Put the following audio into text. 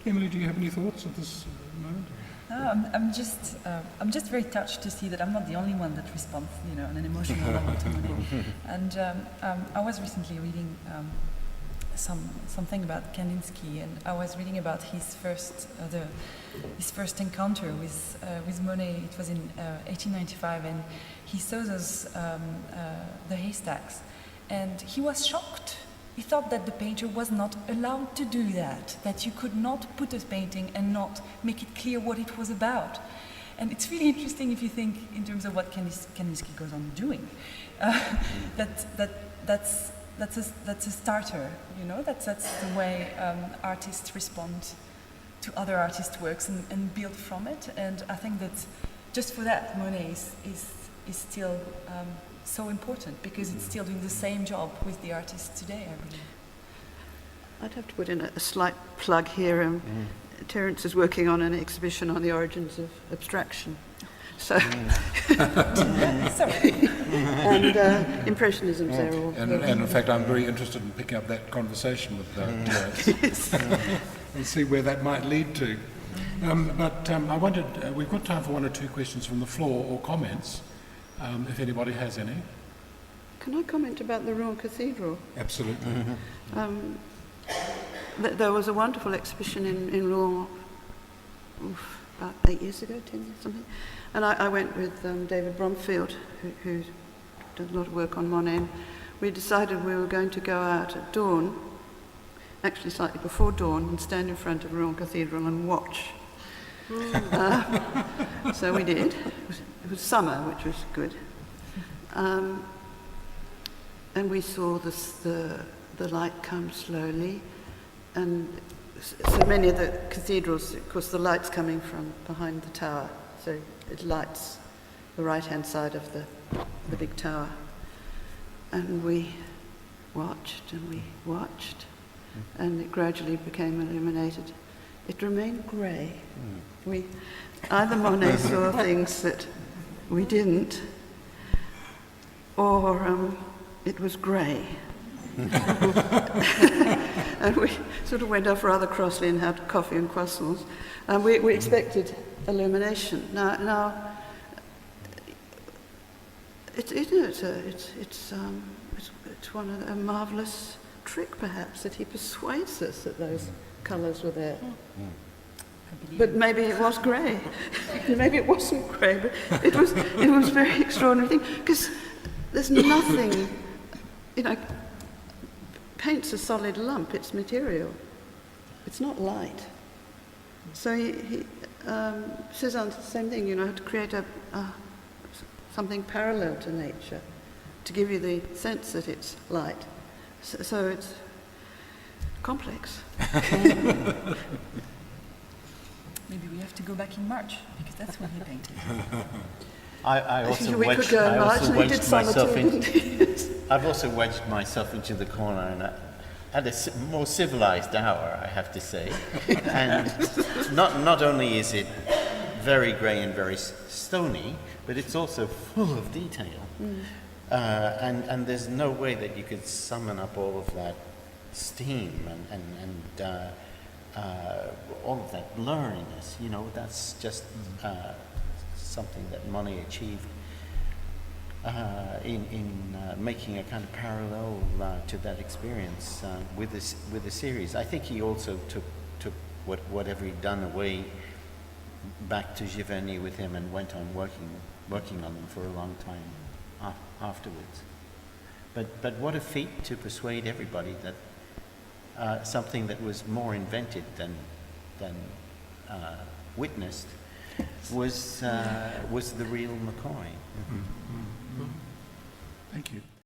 Emilie, do you have any thoughts at this moment? No, I'm just very touched to see that I'm not the only one that responds, you know, on an emotional level to Monet. And I was recently reading something about Kandinsky, and I was reading about his first encounter with Monet. It was in 1895, and he saw those the haystacks, and he was shocked. He thought that the painter was not allowed to do that you could not put a painting and not make it clear what it was about. And it's really interesting if you think in terms of what Kandinsky goes on doing. That's a starter, you know, that's the way artists respond to other artists' works and build from it. And I think that just for that, Monet is still so important, because it's still doing the same job with the artists today, I believe. I'd have to put in a slight plug here. Terence is working on an exhibition on the origins of abstraction. So, Sorry. and Impressionisms there all. And in fact, I'm very interested in picking up that conversation with Terence and see where that might lead to. But I wondered, we've got time for one or two questions from the floor or comments, if anybody has any. Can I comment about the Rouen Cathedral? Absolutely. There was a wonderful exhibition in Rouen about 8 years ago, 10 years, something. And I went with David Bromfield, who does a lot of work on Monet. We decided we were going to go out at dawn, actually slightly before dawn, and stand in front of Rouen Cathedral and watch. So we did. It was summer, which was good. And we saw the light come slowly. And so many of the cathedrals, of course, the light's coming from behind the tower. So it lights the right-hand side of the big tower. And we watched and we watched, and it gradually became illuminated. It remained grey. Either Monet saw things that we didn't, or it was grey. And we sort of went off rather crossly and had coffee and croissants. And we expected illumination. Now, it's one of a marvelous trick, perhaps, that he persuades us that those colours were there. But maybe it was grey. Maybe it wasn't grey, but it was a very extraordinary thing, because there's nothing, you know, paint's a solid lump, it's material. It's not light. So Cézanne said the same thing, you know, to create something parallel to nature, to give you the sense that it's light. So it's complex. Maybe we have to go back in March, because that's when he painted. I've also wedged myself into the corner, and at a more civilized hour, I have to say. And not only is it very grey and very stony, but it's also full of detail. And there's no way that you could summon up all of that steam and all of that blurriness. You know, that's just something that Monet achieved in making a kind of parallel to that experience with the series. I think he also took whatever he'd done away back to Giverny with him and went on working on them for a long time afterwards. But what a feat to persuade everybody that something that was more invented than witnessed was the real McCoy. Thank you.